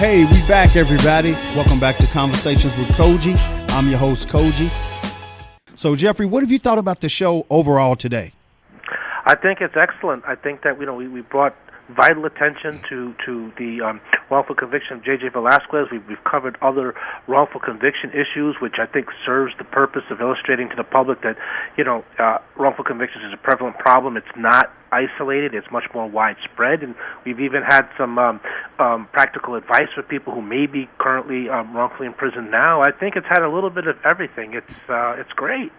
Hey, we back, everybody. Welcome back to Conversations with Cogee. I'm your host, Cogee. So, Jeffrey, what have you thought about the show overall today? I think it's excellent. I think that we brought vital attention to the wrongful conviction of J.J. Velazquez. We've covered other wrongful conviction issues, which I think serves the purpose of illustrating to the public that wrongful convictions is a prevalent problem. It's not isolated. It's much more widespread, and we've even had some practical advice for people who may be currently wrongfully in prison now. I think it's had a little bit of everything. It's great.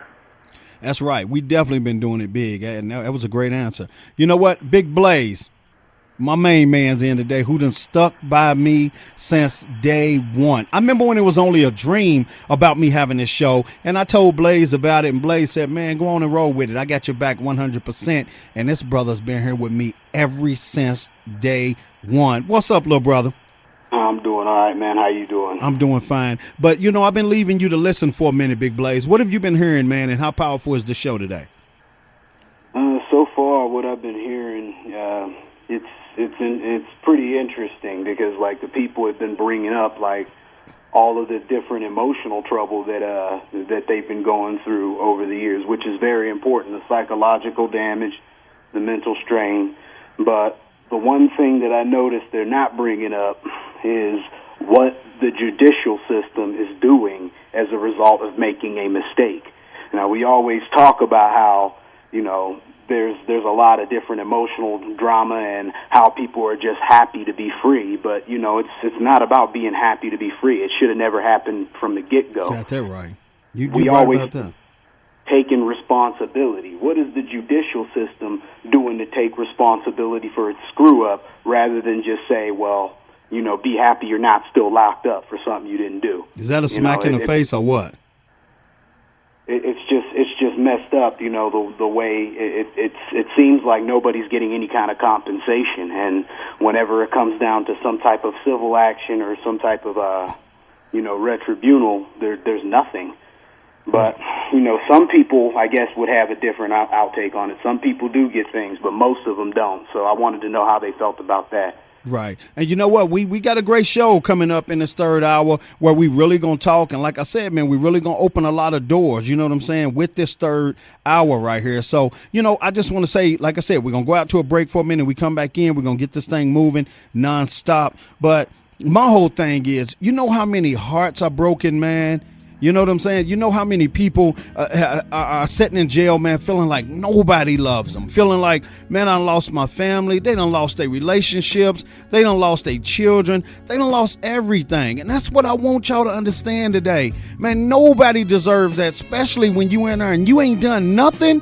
That's right. We definitely been doing it big, and that was a great answer. You know what? Big Blaze, my main man's in today, who done stuck by me since day one. I remember when it was only a dream about me having this show, and I told Blaze about it, and Blaze said, man, go on and roll with it. I got your back 100%, and this brother's been here with me ever since day one. What's up, little brother? I'm doing all right, man. How you doing? I'm doing fine. But, I've been leaving you to listen for a minute, Big Blaze. What have you been hearing, man, and how powerful is the show today? So far, what I've been hearing, it's pretty interesting because, like, the people have been bringing up, like, all of the different emotional trouble that they've been going through over the years, which is very important, the psychological damage, the mental strain. But the one thing that I noticed they're not bringing up is what the judicial system is doing as a result of making a mistake. Now, we always talk about how, there's a lot of different emotional drama and how people are just happy to be free, but, it's not about being happy to be free. It should have never happened from the get-go. Got that right. We right always about that. Taking responsibility. What is the judicial system doing to take responsibility for its screw-up rather than just say, well, be happy you're not still locked up for something you didn't do? Is that a smack in the face or what? It's just messed up, the way it seems like nobody's getting any kind of compensation, and whenever it comes down to some type of civil action or some type of retribunal, there's nothing. But some people, I guess, would have a different outtake on it. Some people do get things, but most of them don't. So I wanted to know how they felt about that. Right. And you know what? We got a great show coming up in this third hour where we really going to talk. And like I said, man, we really going to open a lot of doors, you know what I'm saying, with this third hour right here. So, I just want to say, like I said, we're going to go out to a break for a minute. We come back in. We're going to get this thing moving nonstop. But my whole thing is, how many hearts are broken, man? You know what I'm saying? You know how many people are sitting in jail, man, feeling like nobody loves them, feeling like, man, I lost my family. They done lost their relationships. They done lost their children. They done lost everything. And that's what I want y'all to understand today. Man, nobody deserves that, especially when you in there and you ain't done nothing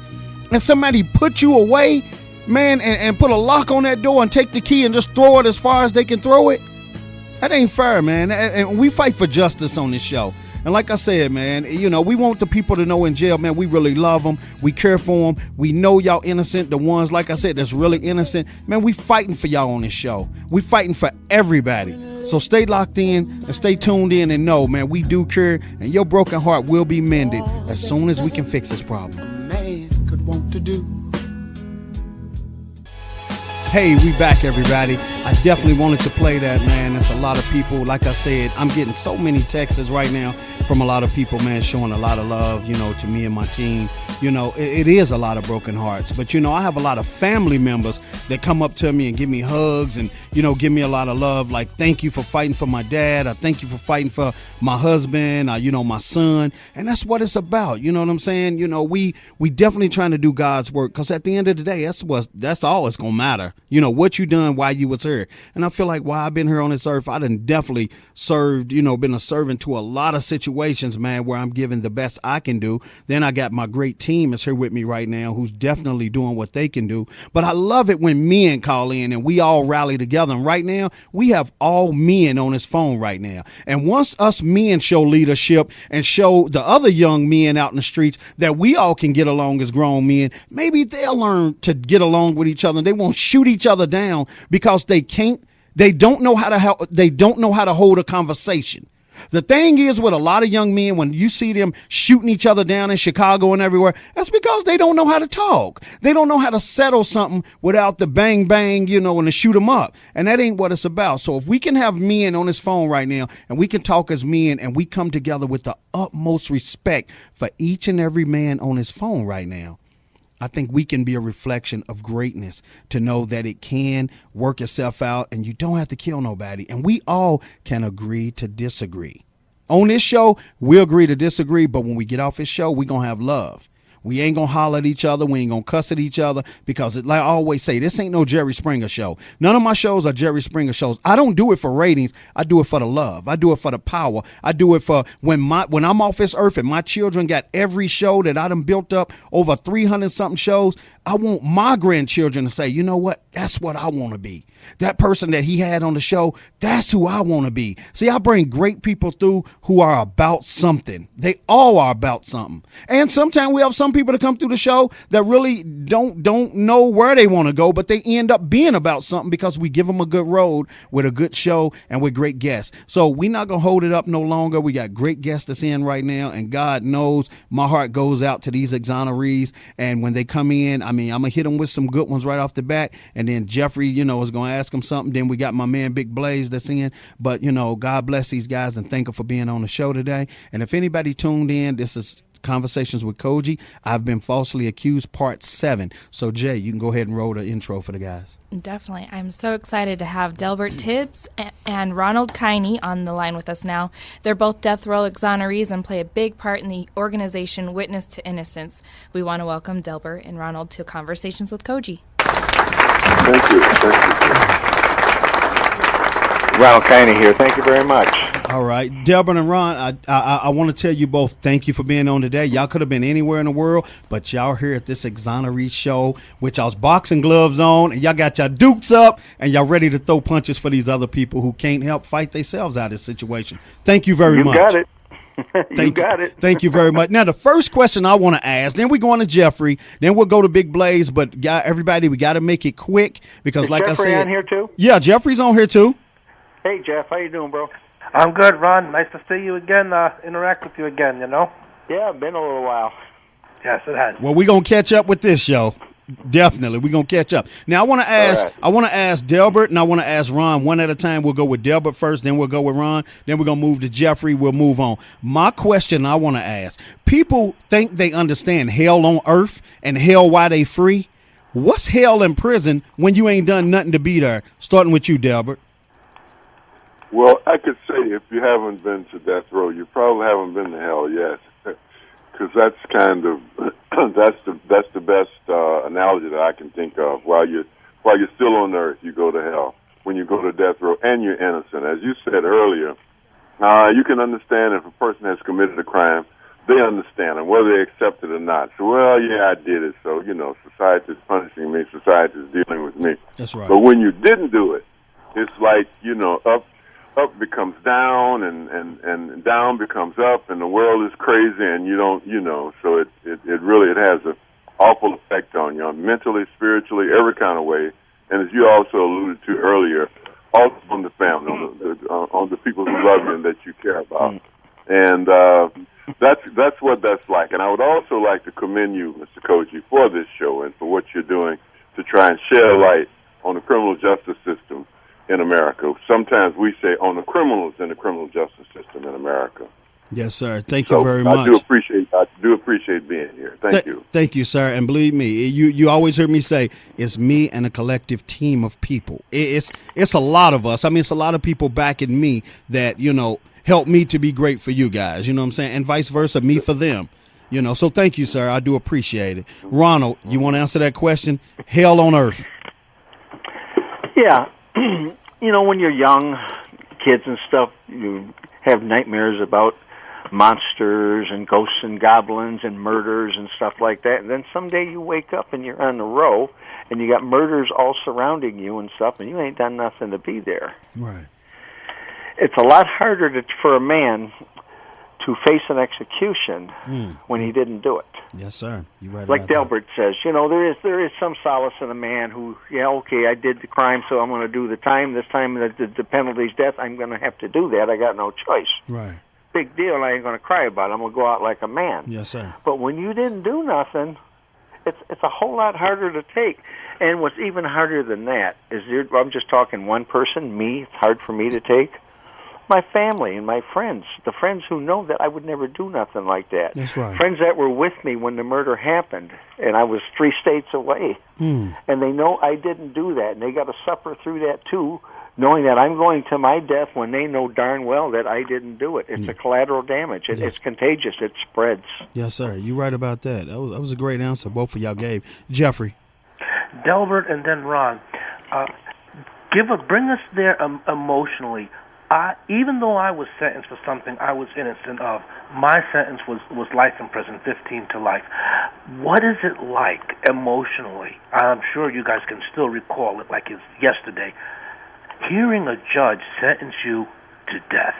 and somebody put you away, man, and put a lock on that door and take the key and just throw it as far as they can throw it. That ain't fair, man. And we fight for justice on this show. And like I said, man, we want the people to know in jail, man, we really love them. We care for them. We know y'all innocent. The ones, like I said, that's really innocent. Man, we fighting for y'all on this show. We fighting for everybody. So stay locked in and stay tuned in and know, man, we do care. And your broken heart will be mended as soon as we can fix this problem. A man could want to do. Hey, we back, everybody. I definitely wanted to play that, man. That's a lot of people. Like I said, I'm getting so many texts right now from a lot of people, man, showing a lot of love, to me and my team. It is a lot of broken hearts. But, I have a lot of family members that come up to me and give me hugs and, give me a lot of love. Like, thank you for fighting for my dad. I thank you for fighting for my husband, my son. And that's what it's about. You know what I'm saying? We definitely trying to do God's work, because at the end of the day, that's all it's going to matter. What you done while you was here. And I feel like while I've been here on this earth, I done definitely served, been a servant to a lot of situations, man, where I'm giving the best I can do. Then I got my great team is here with me right now, who's definitely doing what they can do. But I love it when men call in and we all rally together. And right now, we have all men on this phone right now. And once us men show leadership and show the other young men out in the streets that we all can get along as grown men, maybe they'll learn to get along with each other. And they won't shoot each other down because they don't know how to hold a conversation. The thing is with a lot of young men, when you see them shooting each other down in Chicago and everywhere, that's because they don't know how to talk. They don't know how to settle something without the bang, bang, and to shoot them up. And that ain't what it's about. So if we can have men on this phone right now and we can talk as men and we come together with the utmost respect for each and every man on his phone right now, I think we can be a reflection of greatness to know that it can work itself out and you don't have to kill nobody. And we all can agree to disagree. On this show, we'll agree to disagree, but when we get off this show, we're going to have love. We ain't going to holler at each other. We ain't going to cuss at each other because, like I always say, this ain't no Jerry Springer show. None of my shows are Jerry Springer shows. I don't do it for ratings. I do it for the love. I do it for the power. I do it for when I'm off this earth and my children got every show that I done built up over 300-something shows. I want my grandchildren to say, you know what? That's what I want to be. That person that he had on the show, that's who I want to be. See, I bring great people through who are about something. They all are about something. And sometimes we have some people that come through the show that really don't know where they want to go, but they end up being about something because we give them a good road with a good show and with great guests. So we're not going to hold it up no longer. We got great guests that's in right now, and God knows my heart goes out to these exonerees. And when they come in, I'm going to hit them with some good ones right off the bat. And then Jeffrey, is going to ask them something. Then we got my man Big Blaze that's in. But, God bless these guys and thank them for being on the show today. And if anybody tuned in, this is Conversations with Cogee. I've been falsely accused, part 7. So, Jay, you can go ahead and roll the intro for the guys. Definitely. I'm so excited to have Delbert Tibbs and Ronald Keine on the line with us now. They're both death row exonerees and play a big part in the organization Witness to Innocence. We want to welcome Delbert and Ronald to Conversations with Cogee. Thank you. Ronald Keine here. Thank you very much. All right. Delbert and Ron, I want to tell you both thank you for being on today. Y'all could have been anywhere in the world, but y'all here at this Exoneree show with y'all's boxing gloves on, and y'all got your dukes up, and y'all ready to throw punches for these other people who can't help fight themselves out of this situation. Thank you very much. You got it. You got it. Thank you very much. Now, the first question I want to ask, then we go on to Jeffrey, then we'll go to Big Blaze, but everybody, we got to make it quick because, like I said. Jeffrey on here too? Yeah, Jeffrey's on here too. Hey, Jeff, how you doing, bro? I'm good, Ron. Nice to see you again, interact with you again, Yeah, been a little while. Yes, it has. Well, we're going to catch up with this show. Definitely. We're going to catch up. Now, I want to ask Delbert and I want to ask Ron one at a time. We'll go with Delbert first, then we'll go with Ron, then we're going to move to Jeffrey. We'll move on. My question I want to ask, people think they understand hell on earth and hell while they free. What's hell in prison when you ain't done nothing to be there? Starting with you, Delbert. Well, I could say if you haven't been to death row, you probably haven't been to hell yet, because that's kind of that's the best analogy that I can think of. While you're still on earth, you go to hell. When you go to death row, and you're innocent, as you said earlier, you can understand if a person has committed a crime. They understand it, whether they accept it or not. So, well, yeah, I did it. So, society's punishing me. Society's dealing with me. That's right. But when you didn't do it, it's like up becomes down, and down becomes up, and the world is crazy, and you don't, so it really has an awful effect on you, mentally, spiritually, every kind of way. And as you also alluded to earlier, also on the family, on the people who love you and that you care about. And that's what that's like. And I would also like to commend you, Mr. Cogee, for this show and for what you're doing to try and shed a light on the criminal justice system in America. Sometimes we say on the criminals in the criminal justice system in America. Yes, sir. Thank you very much. I do appreciate being here. Thank you. Thank you, sir. And believe me, you always heard me say it's me and a collective team of people. It's a lot of us. I mean, it's a lot of people backing me that, help me to be great for you guys. You know what I'm saying? And vice versa, me for them. So thank you, sir. I do appreciate it. Ronald, you want to answer that question? Hell on earth. Yeah. When you're young, kids and stuff, you have nightmares about monsters and ghosts and goblins and murders and stuff like that. And then someday you wake up and you're on the row and you got murders all surrounding you and stuff, and you ain't done nothing to be there. Right. It's a lot harder for a man to face an execution when he didn't do it. Yes, sir. You're right. Like about Delbert says, there is some solace in a man who, okay, I did the crime, so I'm going to do the time. This time the penalty's death, I'm going to have to do that. I got no choice. that. Right. Big deal. I ain't going to cry about it. I'm going to go out like a man. Yes, sir. But when you didn't do nothing, it's a whole lot harder to take. And what's even harder than that is I'm just talking one person, me. It's hard for me to take. My family and my friends, the friends who know that I would never do nothing like that. That's right. Friends that were with me when the murder happened, and I was 3 states away. And they know I didn't do that, and they got to suffer through that too, knowing that I'm going to my death when they know darn well that I didn't do it. It's a collateral damage. It's contagious. It spreads. Yes, sir. You're right about that. That was a great answer both of y'all gave. Jeffrey. Delbert and then Ron, bring us there emotionally. Even though I was sentenced for something I was innocent of, my sentence was life in prison, 15 to life. What is it like emotionally? I'm sure you guys can still recall it like it's yesterday. Hearing a judge sentence you to death.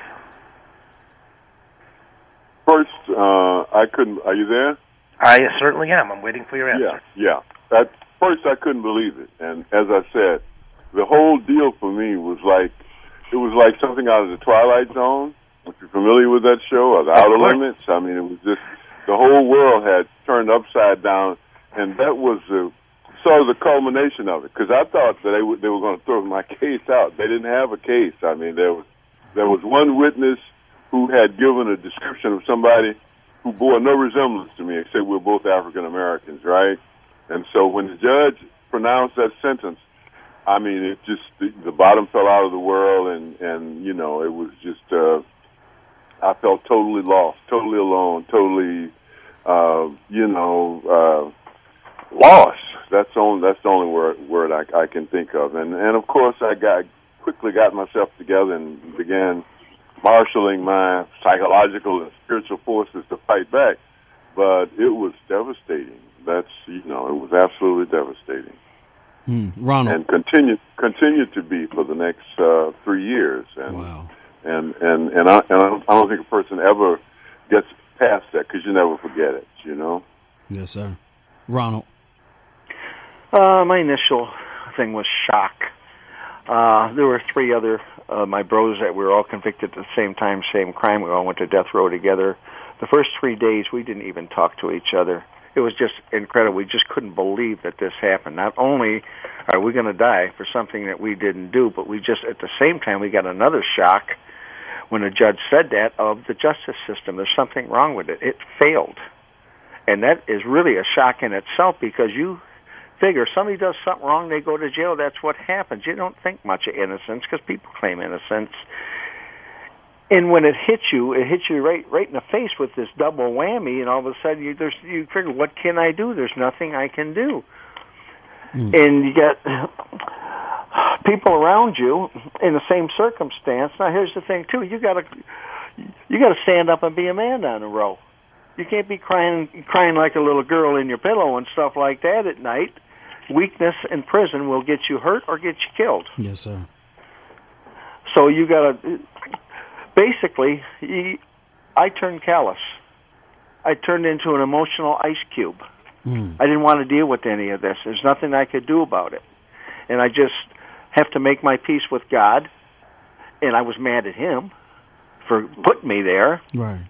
First, I couldn't. Are you there? I certainly am. I'm waiting for your answer. Yeah. At first, I couldn't believe it, and as I said, the whole deal for me was like. It was like something out of the Twilight Zone, if you're familiar with that show, or the Outer Limits. I mean, it was just, the whole world had turned upside down, and that was sort of the culmination of it, because I thought that they were going to throw my case out. They didn't have a case. I mean, there was one witness who had given a description of somebody who bore no resemblance to me, except we're both African Americans, right? And so when the judge pronounced that sentence, I mean, it just, the bottom fell out of the world, and it was just, I felt totally lost, totally alone, totally, lost. That's the only word I can think of. And of course, I quickly got myself together and began marshaling my psychological and spiritual forces to fight back. But it was devastating. It was absolutely devastating. Ronald. And continue to be for the next 3 years. And, wow. And I don't think a person ever gets past that, because you never forget it. Yes, sir. Ronald. My initial thing was shock. There were 3 other my bros that were all convicted at the same time, same crime. We all went to death row together. The first 3 days, we didn't even talk to each other. It was just incredible. We just couldn't believe that this happened. Not only are we going to die for something that we didn't do, but we just, at the same time, we got another shock when the judge said that of the justice system. There's something wrong with it. It failed. And that is really a shock in itself, because you figure somebody does something wrong, they go to jail, that's what happens. You don't think much of innocence, because people claim innocence. And when it hits you right in the face with this double whammy, and all of a sudden you figure, what can I do? There's nothing I can do. And you get people around you in the same circumstance. Now here's the thing too: you got to stand up and be a man down the row. You can't be crying like a little girl in your pillow and stuff like that at night. Weakness in prison will get you hurt or get you killed. Yes, sir. So you got to. Basically, I turned callous. I turned into an emotional ice cube. I didn't want to deal with any of this. There's nothing I could do about it. And I just have to make my peace with God. And I was mad at him for putting me there. Right.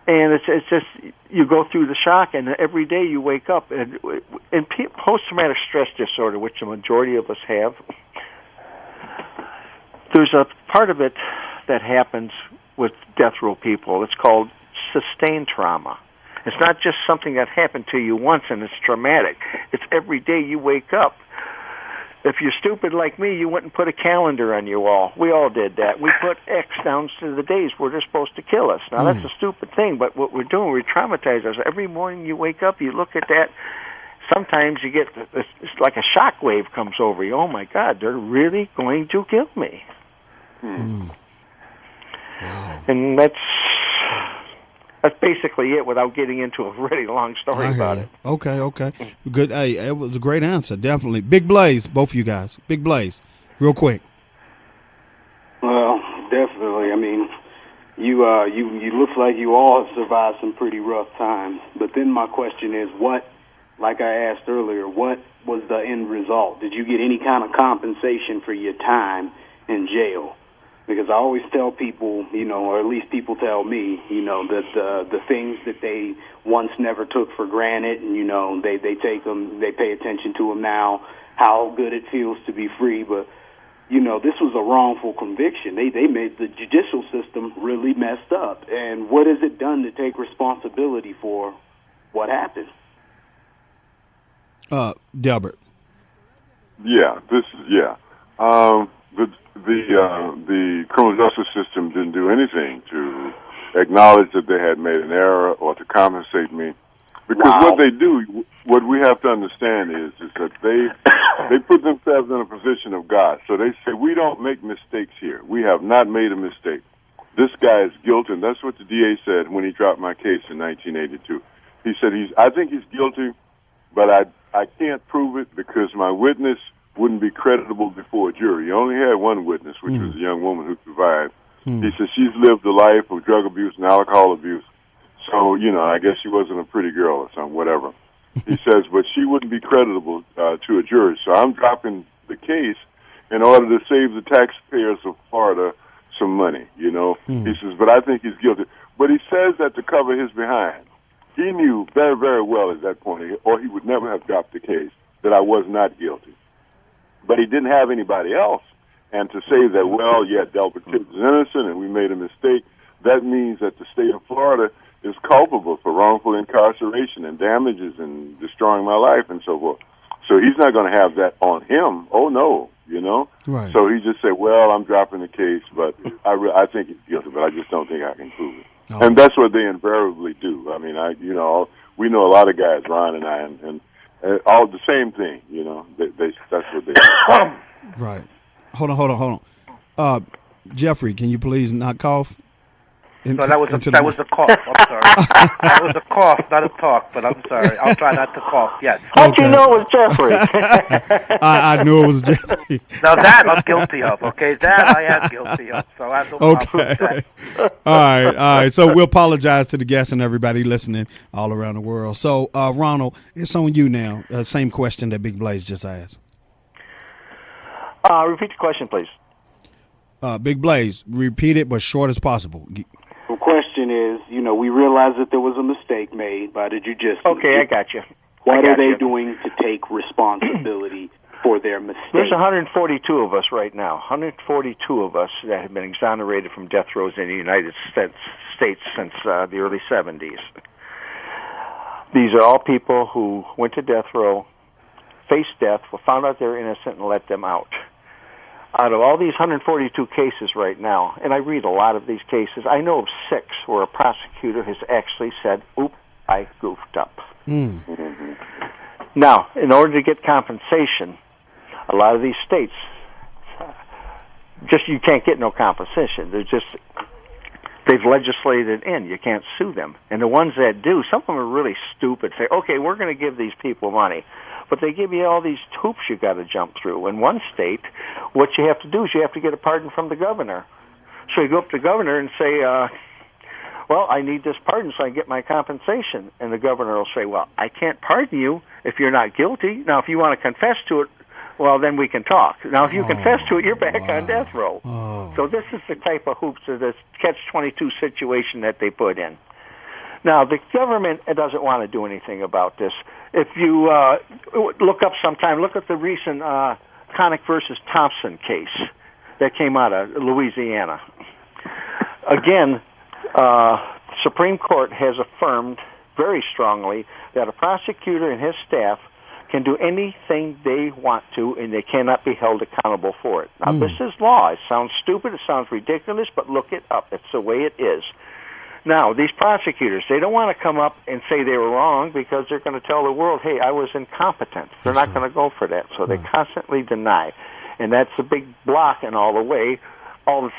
And it's just, you go through the shock, and every day you wake up. And post-traumatic stress disorder, which the majority of us have, there's a part of it that happens with death row people. It's called sustained trauma. It's not just something that happened to you once and it's traumatic. It's every day you wake up. If you're stupid like me, you wouldn't put a calendar on your wall. We all did that. We put X down to the days where they're supposed to kill us. Now, that's a stupid thing, but what we're doing, we traumatize ourselves. Every morning you wake up, you look at that. Sometimes you get, it's like a shock wave comes over you. Oh, my God, they're really going to kill me. Wow. And that's basically it, without getting into a really long story about it. Okay. Good. Hey, it was a great answer, definitely. Big Blaze, both of you guys. Big Blaze, real quick. Well, definitely. I mean, You look like you all have survived some pretty rough times. But then my question is, like I asked earlier, what was the end result? Did you get any kind of compensation for your time in jail? Because I always tell people, or at least people tell me, that the things that they once never took for granted, and they take them, they pay attention to them now, how good it feels to be free. But this was a wrongful conviction. They made the judicial system really messed up. And what has it done to take responsibility for what happened? Delbert. Yeah, the criminal justice system didn't do anything to acknowledge that they had made an error or to compensate me. Because what we have to understand is that they put themselves in a position of God. So they say, we don't make mistakes here. We have not made a mistake. This guy is guilty, and that's what the DA said when he dropped my case in 1982. He said, I think he's guilty, but I can't prove it because my witness wouldn't be creditable before a jury. He only had one witness, which was a young woman who survived. He said she's lived a life of drug abuse and alcohol abuse. So, I guess she wasn't a pretty girl or something, whatever. He says, but she wouldn't be creditable to a jury. So I'm dropping the case in order to save the taxpayers of Florida some money, He says, but I think he's guilty. But he says that to cover his behind. He knew very, very well at that point, or he would never have dropped the case, that I was not guilty. But he didn't have anybody else. And to say that, well, yeah, Delbert Tibbs is innocent and we made a mistake, that means that the state of Florida is culpable for wrongful incarceration and damages and destroying my life and so forth. So he's not going to have that on him. Oh, no, Right. So he just said, well, I'm dropping the case, but I think he's guilty, but I just don't think I can prove it. Oh. And that's what they invariably do. I mean, we know a lot of guys, Ron and I, and all the same thing, that's what they do. Right. Hold on. Jeffrey, can you please not cough? So that was a cough. I'm sorry. That was a cough, not a talk. But I'm sorry. I'll try not to cough. Yes. How'd you know it was Jeffrey? I knew it was Jeffrey. Now that I'm guilty of. Okay, that I am guilty of. So I have no problem with that. All right. So we apologize to the guests and everybody listening all around the world. So Ronald, it's on you now. Same question that Big Blaze just asked. Repeat the question, please. Big Blaze, repeat it, but short as possible. The question is, we realize that there was a mistake made by the judiciary. Okay, I got you. What are they doing to take responsibility for their mistake? There's 142 of us right now, 142 of us that have been exonerated from death rows in the United States since the early 70s. These are all people who went to death row, faced death, found out they were innocent, and let them out. Out of all these 142 cases right now, and I read a lot of these cases, I know of 6 where a prosecutor has actually said, oop, I goofed up. Mm-hmm. Now, in order to get compensation, a lot of these states, you can't get no compensation. They've legislated in. You can't sue them. And the ones that do, some of them are really stupid. Say, okay, we're going to give these people money. But they give you all these hoops you got to jump through. In one state, what you have to do is you have to get a pardon from the governor. So you go up to the governor and say, well, I need this pardon so I can get my compensation. And the governor will say, well, I can't pardon you if you're not guilty. Now, if you want to confess to it, well, then we can talk. Now, if you confess to it, you're back on death row. Oh. So this is the type of hoops of this catch-22 situation that they put in. Now, the government doesn't want to do anything about this. If you look up sometime, look at the recent Connick versus Thompson case that came out of Louisiana. Again, Supreme Court has affirmed very strongly that a prosecutor and his staff can do anything they want to, and they cannot be held accountable for it. Now, this is law. It sounds stupid. It sounds ridiculous, but look it up. It's the way it is. Now, these prosecutors, they don't want to come up and say they were wrong because they're going to tell the world, hey, I was incompetent. They're not going to go for that. So they constantly deny. And that's a big block in all the way of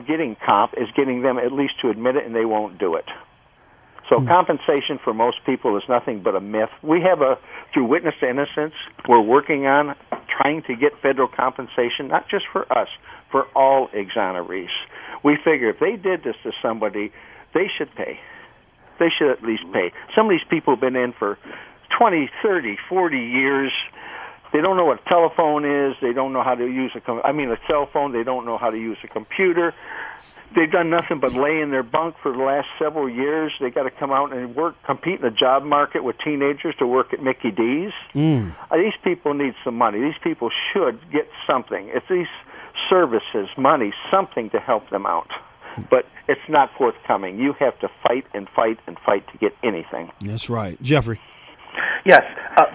getting comp is getting them at least to admit it, and they won't do it. So compensation for most people is nothing but a myth. We have through Witness to Innocence, we're working on trying to get federal compensation, not just for us, for all exonerees. we figure if they did this to somebody, they should pay. They should at least pay. Some of these people have been in for 20, 30, 40 years. They don't know what a telephone is. They don't know how to use a cell phone. They don't know how to use a computer. They've done nothing but lay in their bunk for the last several years. They got to come out and compete in the job market with teenagers to work at Mickey D's. These people need some money. These people should get something. It's these services, money, something to help them out. But it's not forthcoming. You have to fight and fight and fight to get anything. That's right. Jeffrey. Yes,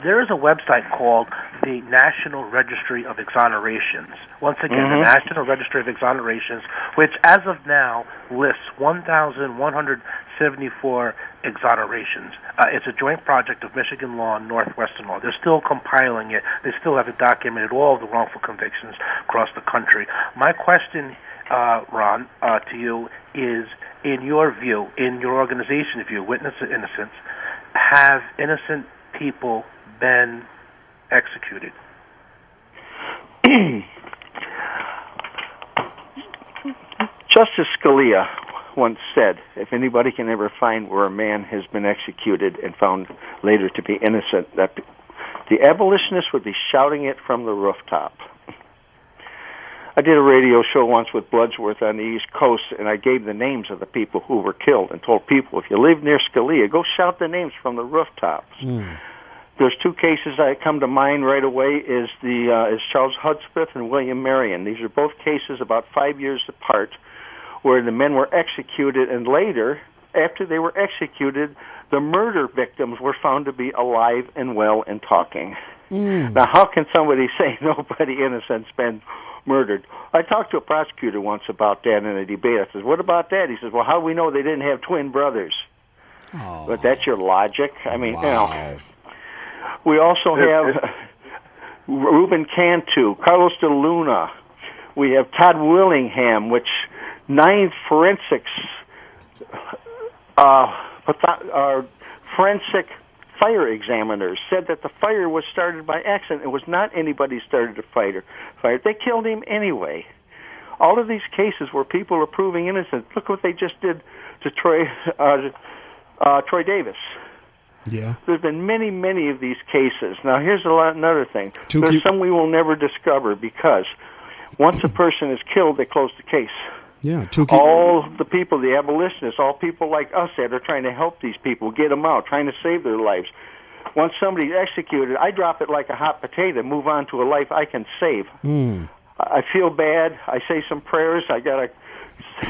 there is a website called the National Registry of Exonerations. Once again, the National Registry of Exonerations, which as of now lists 1,174 exonerations. It's a joint project of Michigan Law and Northwestern Law. They're still compiling it. They still haven't documented all of the wrongful convictions across the country. My question, Ron, to you is, in your view, in your organization's view, Witness to Innocence, have innocent people been executed? Justice Scalia once said, if anybody can ever find where a man has been executed and found later to be innocent, that the abolitionists would be shouting it from the rooftop. I did a radio show once with Bloodsworth on the East Coast, and I gave the names of the people who were killed and told people, if you live near Scalia, go shout the names from the rooftops. There's two cases that come to mind right away is Charles Hudspeth and William Marion. These are both cases about 5 years apart where the men were executed, and later, after they were executed, the murder victims were found to be alive and well and talking. Now, how can somebody say nobody innocent's been murdered? I talked to a prosecutor once about that in a debate. I said, what about that? He says, well, how do we know they didn't have twin brothers? Oh. But that's your logic? I mean, we also have Reuben Cantu, Carlos de Luna. We have Todd Willingham, which 9 forensic fire examiners said that the fire was started by accident. It was not anybody started the fire. They killed him anyway. All of these cases where people are proving innocent, look what they just did to Troy Davis. Yeah. There's been many, many of these cases. Now, here's another thing. There's some we will never discover because once a person is killed, they close the case. Yeah, all the people, the abolitionists, all people like us that are trying to help these people, get them out, trying to save their lives. Once somebody's executed, I drop it like a hot potato, move on to a life I can save. I feel bad. I say some prayers. I got to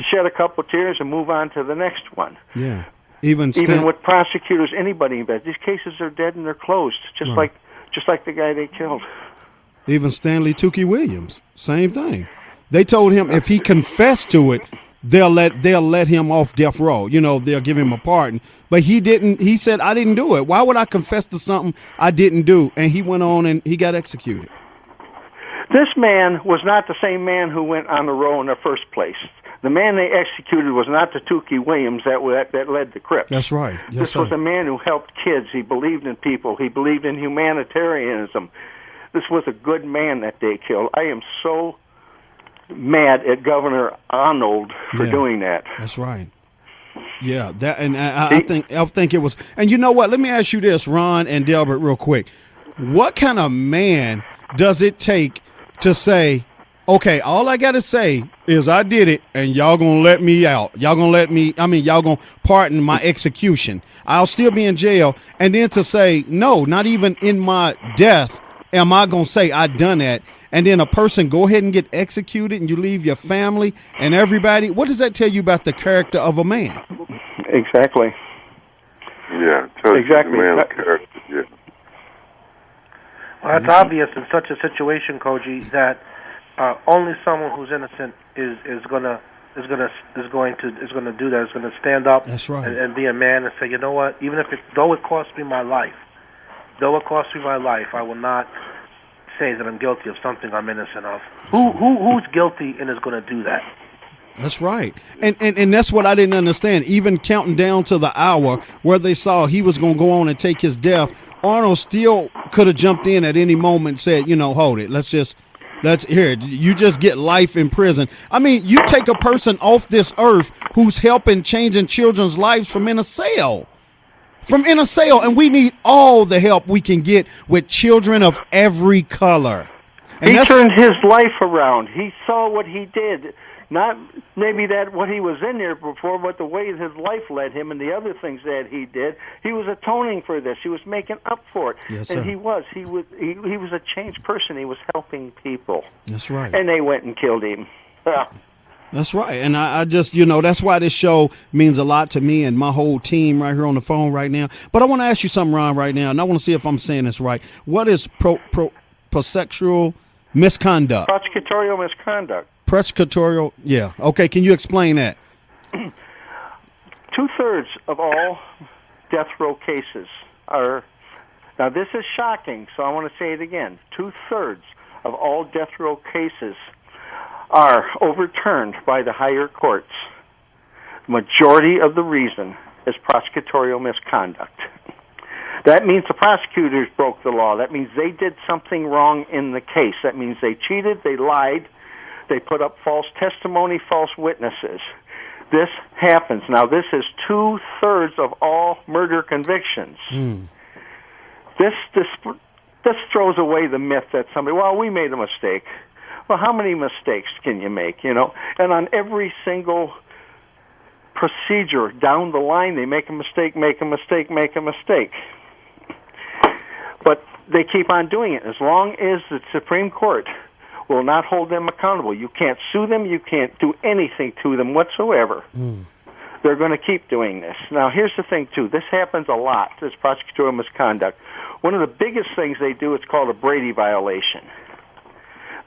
shed a couple tears and move on to the next one. Yeah. Even with prosecutors, anybody in bed, these cases are dead and they're closed, just like the guy they killed. Even Stanley Tookie Williams, same thing. They told him if he confessed to it, they'll let him off death row. You know, they'll give him a pardon. But he didn't. He said, I didn't do it. Why would I confess to something I didn't do? And he went on and he got executed. This man was not the same man who went on the row in the first place. The man they executed was not the Tookie Williams that led the Crips. That's right. Yes, this was a man who helped kids. He believed in people. He believed in humanitarianism. This was a good man that they killed. I am so mad at Governor Arnold for doing that. That's right. Yeah, that, and I think it was. And you know what? Let me ask you this, Ron and Delbert, real quick. What kind of man does it take to say, okay, all I got to say is I did it, and y'all gonna let me out. Y'all gonna pardon my execution. I'll still be in jail, and then to say, no, not even in my death am I gonna say I done that. And then a person go ahead and get executed, and you leave your family and everybody. What does that tell you about the character of a man? Exactly. Yeah, exactly. The man's character. Yeah. Well, that's obvious in such a situation, Cogee, that only someone who's innocent is going to do that. Is going to stand up. That's right. and be a man and say, you know what? Even though it costs me my life, I will not say that I'm guilty of something I'm innocent of. Who's guilty and is going to do that? That's right. And that's what I didn't understand. Even counting down to the hour where they saw he was going to go on and take his death, Arnold still could have jumped in at any moment and said, hold it. Let's just That's here. You just get life in prison. I mean, you take a person off this earth who's helping changing children's lives from in a cell. And we need all the help we can get with children of every color. And he turned his life around. He saw what he did. Not maybe that what he was in there before, but the way his life led him and the other things that he did. He was atoning for this. He was making up for it. Yes, and sir. he was a changed person. He was helping people. That's right. And they went and killed him. That's right. And I just, that's why this show means a lot to me and my whole team right here on the phone right now. But I want to ask you something, Ron, right now, and I want to see if I'm saying this right. What is prosecutable misconduct? Prosecutorial misconduct. Prosecutorial, yeah. Okay, can you explain that? 2/3 of all death row cases are, now this is shocking, so I want to say it again. 2/3 of all death row cases are overturned by the higher courts. The majority of the reason is prosecutorial misconduct. That means the prosecutors broke the law. That means they did something wrong in the case. That means they cheated, they lied, they put up false testimony, false witnesses. This happens. Now, this is 2/3 of all murder convictions. This throws away the myth that somebody, well, we made a mistake. Well, how many mistakes can you make, And on every single procedure down the line, they make a mistake, make a mistake, make a mistake. But they keep on doing it as long as the Supreme Court will not hold them accountable. You can't sue them. You can't do anything to them whatsoever. They're going to keep doing this. Now, here's the thing, too. This happens a lot, this prosecutorial misconduct. One of the biggest things they do is called a Brady violation.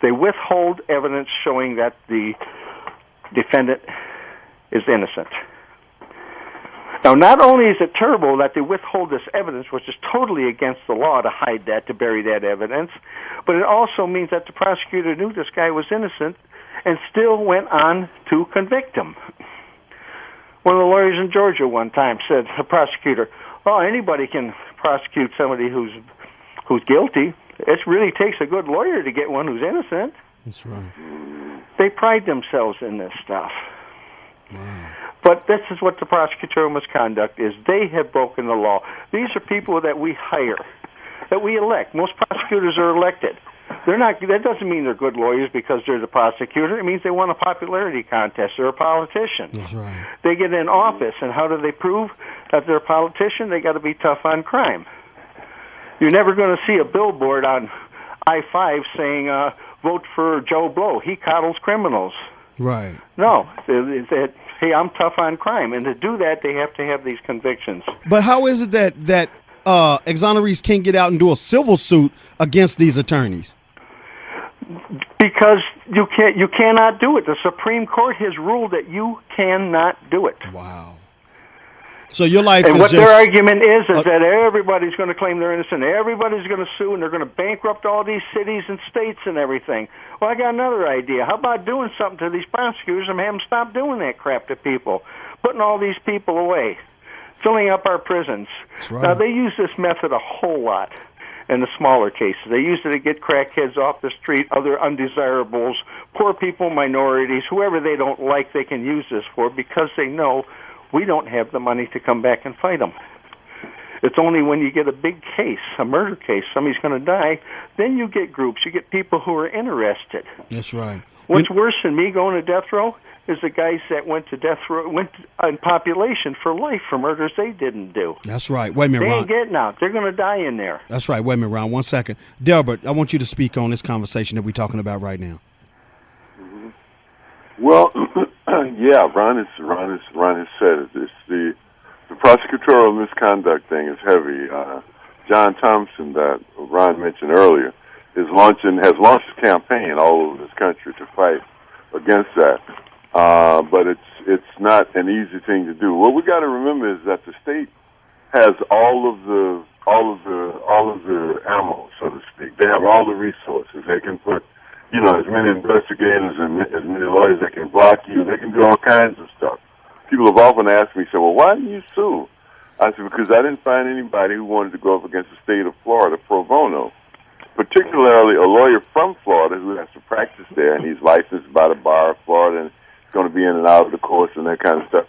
They withhold evidence showing that the defendant is innocent. Now, not only is it terrible that they withhold this evidence, which is totally against the law to hide that, to bury that evidence, but it also means that the prosecutor knew this guy was innocent and still went on to convict him. One of the lawyers in Georgia one time said, a prosecutor, oh, anybody can prosecute somebody who's guilty. It really takes a good lawyer to get one who's innocent. That's right. They pride themselves in this stuff. Wow. But this is what the prosecutorial misconduct is. They have broken the law. These are people that we hire, that we elect. Most prosecutors are elected. They're not. That doesn't mean they're good lawyers because they're the prosecutor. It means they won a popularity contest. They're a politician. That's right. They get in office, and how do they prove that they're a politician? They got to be tough on crime. You're never going to see a billboard on I-5 saying, vote for Joe Blow. He coddles criminals. Right. No. Hey, I'm tough on crime. And to do that, they have to have these convictions. But how is it that exonerees can't get out and do a civil suit against these attorneys? Because you cannot do it. The Supreme Court has ruled that you cannot do it. Wow. So your life and is what just... their argument is that everybody's going to claim they're innocent. Everybody's going to sue, and they're going to bankrupt all these cities and states and everything. Well, I got another idea. How about doing something to these prosecutors and have them stop doing that crap to people, putting all these people away, filling up our prisons. That's right. Now, they use this method a whole lot in the smaller cases. They use it to get crackheads off the street, other undesirables, poor people, minorities, whoever they don't like, they can use this for because they know we don't have the money to come back and fight them. It's only when you get a big case, a murder case, somebody's going to die, then you get groups, you get people who are interested. That's right. What's worse than me going to death row is the guys that went to death row, went in population for life for murders they didn't do. That's right. Wait a minute, They Ron. ain't getting out. They're going to die in there. That's right. Wait a minute, Ron. 1 second. Delbert, I want you to speak on this conversation that we're talking about right now. Well, yeah, Ron has said it. It's the prosecutorial misconduct thing is heavy. John Thompson, that Ron mentioned earlier, has launched a campaign all over this country to fight against that. But it's not an easy thing to do. What we got to remember is that the state has all of the ammo, so to speak. They have all the resources. They can put as many investigators and as many lawyers that can block you. They can do all kinds of stuff. People have often asked me, well, why didn't you sue? I said, because I didn't find anybody who wanted to go up against the state of Florida pro bono. particularly a lawyer from Florida who has to practice there, and he's licensed by the bar of Florida, and he's going to be in and out of the courts and that kind of stuff.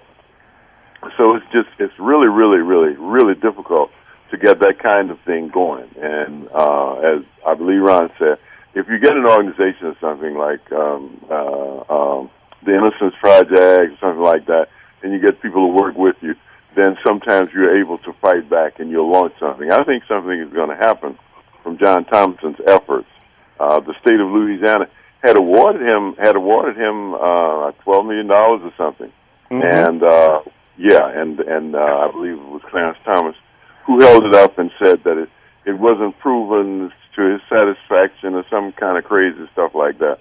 So it's really, really, really, really difficult to get that kind of thing going. And as I believe Ron said, if you get an organization or something like the Innocence Project or something like that, and you get people to work with you, then sometimes you're able to fight back and you'll launch something. I think something is going to happen from John Thompson's efforts. The state of Louisiana had awarded him $12 million or something, and I believe it was Clarence Thomas who held it up and said that it wasn't proven to his satisfaction or some kind of crazy stuff like that.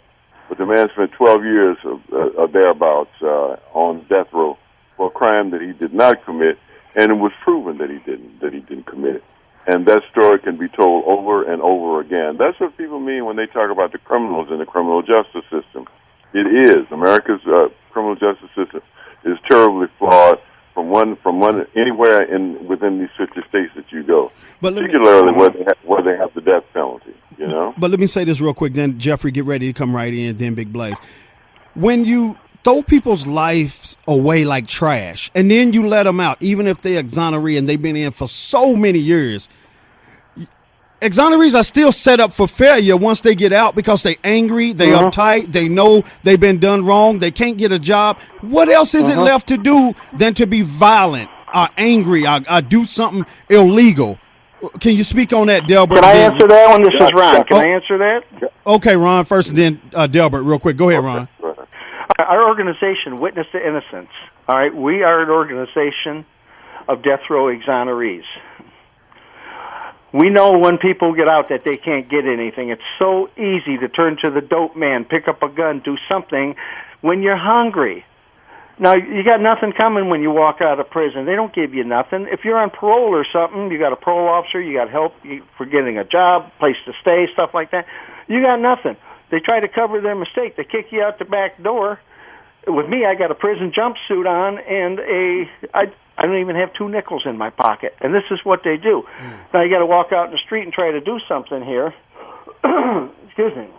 But the man spent 12 years or thereabouts on death row for a crime that he did not commit, and it was proven that he didn't commit it. And that story can be told over and over again. That's what people mean when they talk about the criminals in the criminal justice system. It is. America's criminal justice system is terribly flawed from one anywhere within these 50 states that you go, particularly where they have the death penalty. You know. But let me say this real quick. Then Jeffrey, get ready to come right in. Then Big Blaze. When you throw people's lives away like trash, and then you let them out, even if they're exoneree and they've been in for so many years. Exonerees are still set up for failure once they get out because they angry, they uptight, they know they've been done wrong, they can't get a job. What else is it left to do than to be violent or angry or do something illegal? Can you speak on that, Delbert? Can I answer that one? This is Ron. Can I answer that? Okay, Ron, first, and then Delbert, real quick. Go ahead, Ron. Our organization, Witness to Innocence, all right, we are an organization of death row exonerees. We know when people get out that they can't get anything. It's so easy to turn to the dope man, pick up a gun, do something when you're hungry. Now, you got nothing coming when you walk out of prison. They don't give you nothing. If you're on parole or something, you got a parole officer, you got help for getting a job, place to stay, stuff like that. You got nothing. They try to cover their mistake. They kick you out the back door. With me, I got a prison jumpsuit on, and I don't even have 2 nickels in my pocket. And this is what they do. Now you got to walk out in the street and try to do something here. Excuse me.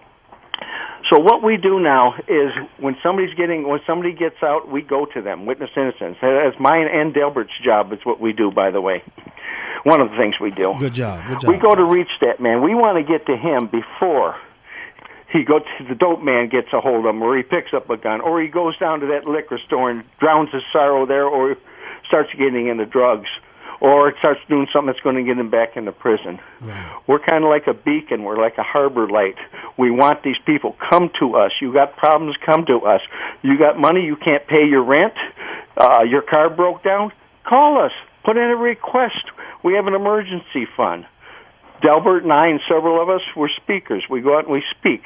So what we do now is when somebody gets out, we go to them. Witness innocence. That's mine and Delbert's job. Is what we do, by the way. One of the things we do. Good job. We go to reach that man. We want to get to him before the dope man gets a hold of him, or he picks up a gun, or he goes down to that liquor store and drowns his sorrow there, or starts getting into drugs, or starts doing something that's going to get him back into prison. Right. We're kind of like a beacon. We're like a harbor light. We want these people, come to us. You got problems, come to us. You got money, you can't pay your rent, your car broke down, call us. Put in a request. We have an emergency fund. Delbert and I and several of us were speakers. We go out and we speak.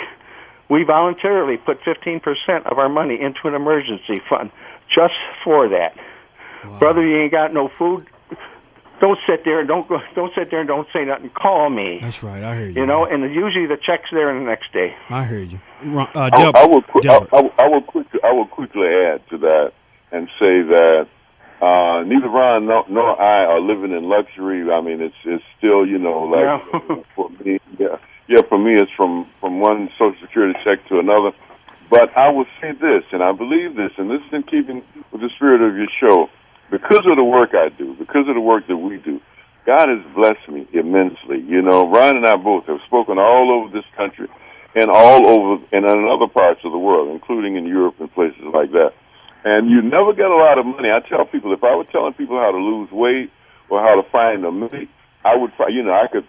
We voluntarily put 15% of our money into an emergency fund just for that. Wow. Brother, you ain't got no food. Don't sit there and don't say nothing. Call me. That's right. I hear you. You know, and usually the check's there the next day. I hear you. I will quickly add to that and say that neither Ron nor I are living in luxury. I mean, it's still, you know, like for me, for me, it's from one Social Security check to another. But I will say this, and I believe this, and this is in keeping with the spirit of your show. Because of the work I do, because of the work that we do, God has blessed me immensely. You know, Ron and I both have spoken all over this country and all over and in other parts of the world, including in Europe and places like that. And you never get a lot of money. I tell people, if I were telling people how to lose weight or how to find a mate, I would, I could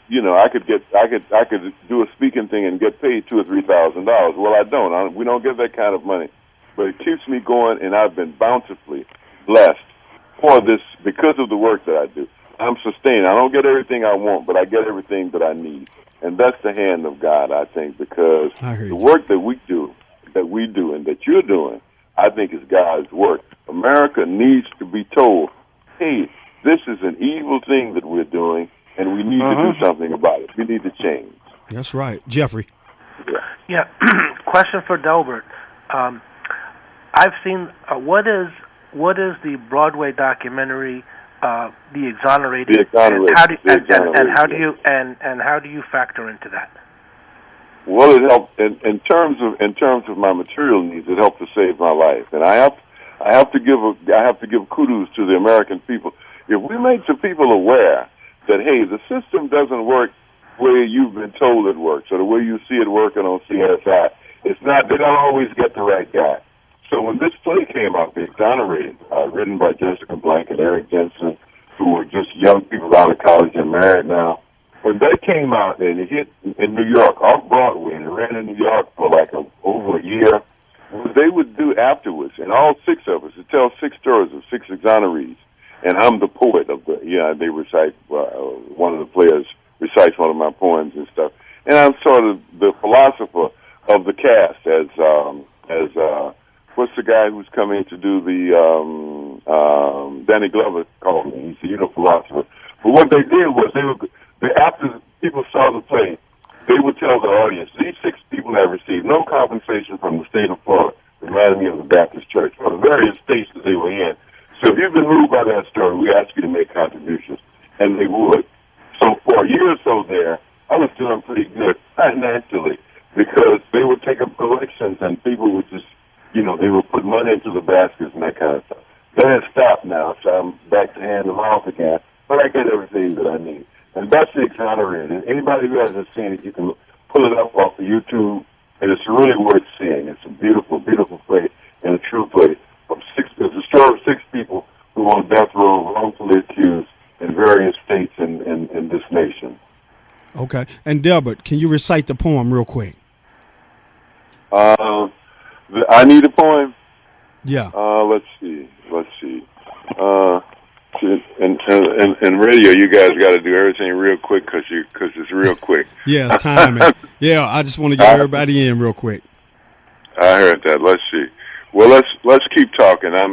do a speaking thing and get paid $2,000 or $3,000. Well, I don't. We don't get that kind of money, but it keeps me going, and I've been bountifully blessed for this because of the work that I do. I'm sustained. I don't get everything I want, but I get everything that I need, and that's the hand of God, I think, because the work that we do, and that you're doing, I think is God's work. America needs to be told, hey, this is an evil thing that we're doing, and we need to do something about it. We need to change. That's right. Jeffrey. Yeah. Question for Delbert. I've seen, what is the Broadway documentary, The Exonerated? The Exonerated. And how do you factor into that? Well, it helped in terms of my material needs. It helped to save my life, and I have to give kudos to the American people. If we make the people aware that, hey, the system doesn't work the way you've been told it works, or the way you see it working on CSI, it's not. They don't always get the right guy. So when this play came out, The Exonerated, written by Jessica Blank and Eric Jensen, who were just young people out of college and married now, when they came out and it hit in New York, off Broadway, and it ran in New York for over a year, what they would do afterwards, and all six of us, it tells 6 stories of 6 exonerees, and I'm the poet of they recite, one of the players recites one of my poems and stuff, and I'm sort of the philosopher of the cast as what's the guy who's coming to do the Danny Glover called me. He's a philosopher. But what they did was after people saw the play, they would tell the audience, these 6 people have received no compensation from the state of Florida. Reminded me of the Baptist Church, for the various states that they were in. So if you've been moved by that story, we ask you to make contributions. And they would. So for a year or so there, I was doing pretty good financially because they would take up collections and people would just, they would put money into the baskets and that kind of stuff. That has stopped now, so I'm back to hand them off again. But I get everything that I need. And that's The Exonerated. Anybody who hasn't seen it, you can pull it up off of YouTube, and it's really worth seeing. It's a beautiful, beautiful play and a true play. It's a story of 6 people who are on death row, wrongfully accused in various states in this nation. Okay. And Delbert, can you recite the poem real quick? I need a poem. Yeah. Let's see. In radio, you guys got to do everything real quick because it's real quick. Yeah, timing. Yeah, I just want to get everybody in real quick. I heard that. Let's see. Well, let's keep talking. I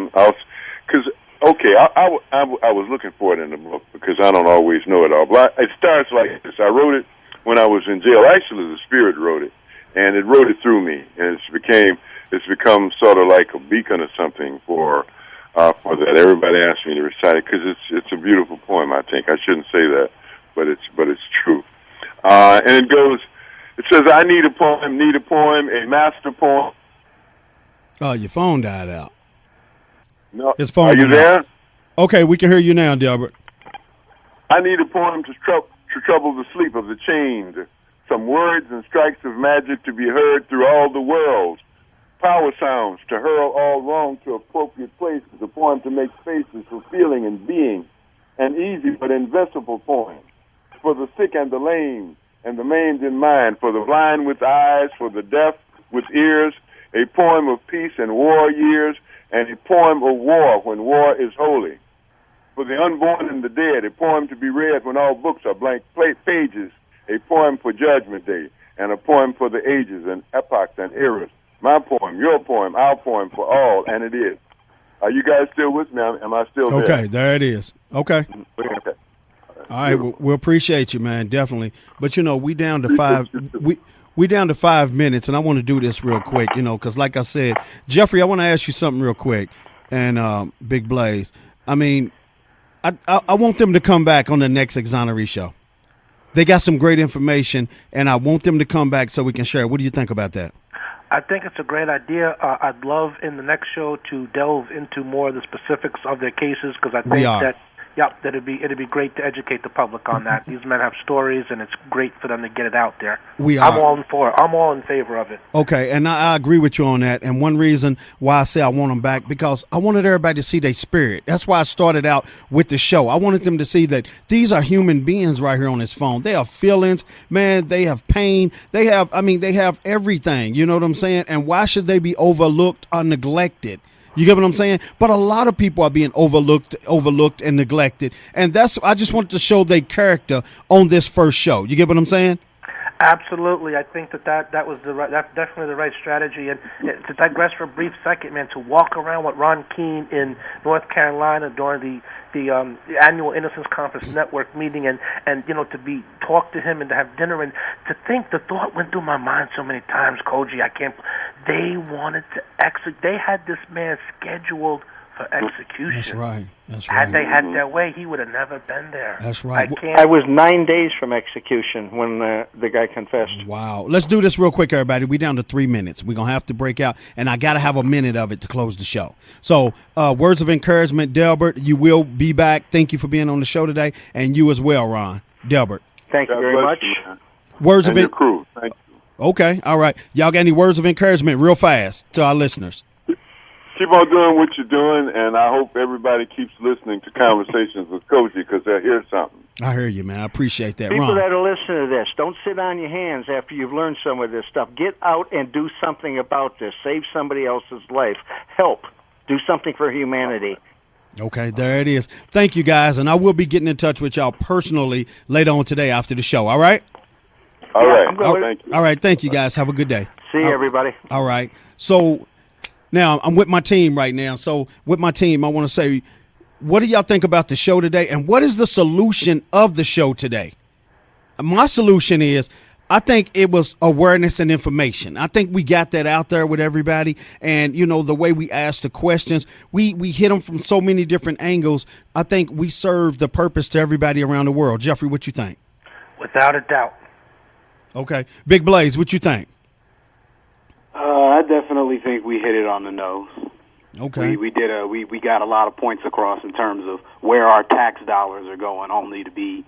was looking for it in the book because I don't always know it all. But it starts like this. I wrote it when I was in jail. Actually, the Spirit wrote it, and it wrote it through me, and it's become sort of like a beacon or something for that. Everybody asks me to recite it because it's a beautiful poem. I think I shouldn't say that, but it's true. And it goes. It says, "I need a poem, a master poem." Oh, your phone died out. No, his phone. Are you there? Okay, we can hear you now, Delbert. I need a poem to trouble the sleep of the chained. Some words and strikes of magic to be heard through all the world. Power sounds to hurl all wrong to appropriate places. A poem to make spaces for feeling and being. An easy but invincible poem. For the sick and the lame, and the maimed in mind. For the blind with eyes, for the deaf with ears. A poem of peace and war years, and a poem of war when war is holy. For the unborn and the dead, a poem to be read when all books are blank pages. A poem for Judgment Day, and a poem for the ages and epochs and eras. My poem, your poem, our poem for all, and it is. Are you guys still with me? Am I still there? Okay, there it is. Okay. Okay. All right, we appreciate you, man, definitely. But we down to 5. We down to 5 minutes, and I want to do this real quick, because like I said, Jeffrey, I want to ask you something real quick, and Big Blaze. I mean, I want them to come back on the next Exoneree show. They got some great information, and I want them to come back so we can share. What do you think about that? I think it's a great idea. I'd love in the next show to delve into more of the specifics of their cases because I think that it'd be great to educate the public on that. These men have stories, and it's great for them to get it out there. I'm all in favor of it. Okay, and I agree with you on that. And one reason why I say I want them back, because I wanted everybody to see their spirit. That's why I started out with the show. I wanted them to see that these are human beings right here on this phone. They have feelings, man. They have pain. They have everything. You know what I'm saying? And why should they be overlooked or neglected? You get what I'm saying? But a lot of people are being overlooked and neglected. And I just wanted to show their character on this first show. You get what I'm saying? Absolutely. I think that was that's definitely the right strategy. And to digress for a brief second, man, to walk around with Ron Keine in North Carolina during the annual Innocence Conference Network meeting and to talk to him and to have dinner and to think, the thought went through my mind so many times, Cogee, they wanted to exit. They had this man scheduled for execution. That's right. That's right. Had they had their way, he would have never been there. That's right. I was 9 days from execution when the guy confessed. Wow. Let's do this real quick, everybody. We're down to 3 minutes. We're going to have to break out, and I got to have a minute of it to close the show. So, words of encouragement, Delbert, you will be back. Thank you for being on the show today, and you as well, Ron. Delbert. Thank you very much. Words of your crew. Thank you. Okay. All right. Y'all got any words of encouragement real fast to our listeners? Keep on doing what you're doing, and I hope everybody keeps listening to Conversations with Cogee because they'll hear something. I hear you, man. I appreciate that, People Ron. that are listening to this, don't sit on your hands after you've learned some of this stuff. Get out and do something about this. Save somebody else's life. Help. Do something for humanity. Okay, there it is. Thank you, guys, and I will be getting in touch with y'all personally later on today after the show, all right? All right. Thank you. All right, thank you, guys. Have a good day. See you, everybody. All right. So now I'm with my team right now. So with my team, I want to say, what do y'all think about the show today, and what is the solution of the show today? My solution is, I think it was awareness and information. I think we got that out there with everybody. And, you know, the way we ask the questions, we hit them from so many different angles. I think we serve the purpose to everybody around the world. Jeffrey, what you think? Without a doubt. Okay. Big Blaze, what you think? I definitely think we hit it on the nose. Okay. We got a lot of points across in terms of where our tax dollars are going, only to be,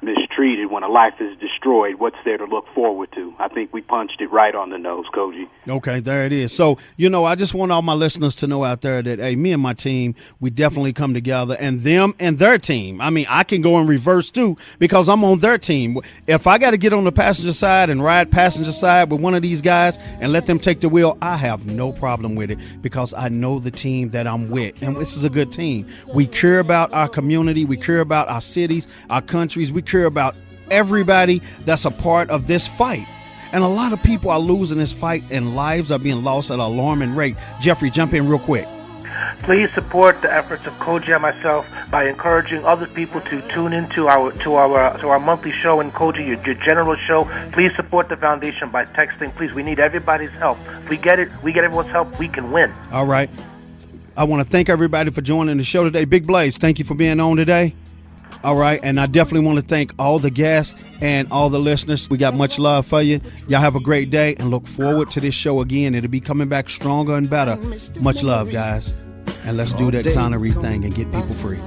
mistreated when a life is destroyed. What's there to look forward to? I think we punched it right on the nose, Cogee. Okay, there it is. So, I just want all my listeners to know out there that, hey, me and my team, we definitely come together, and them and their team. I mean, I can go in reverse, too, because I'm on their team. If I got to get on the passenger side and ride passenger side with one of these guys and let them take the wheel, I have no problem with it because I know the team that I'm with, and this is a good team. We care about our community. We care about our cities, our countries. We care about everybody that's a part of this fight. And a lot of people are losing this fight, and lives are being lost at an alarming rate. Jeffrey, jump in real quick. Please support the efforts of Cogee and myself by encouraging other people to tune into our monthly show in Cogee, your general show. Please support the foundation by texting. Please, we need everybody's help. If we get everyone's help, we can win. All right. I want to thank everybody for joining the show today. Big Blaze, thank you for being on today. All right, and I definitely want to thank all the guests and all the listeners. We got much love for you. Y'all have a great day and look forward to this show again. It'll be coming back stronger and better. Much love, guys. And let's do the exonerate thing and get people free.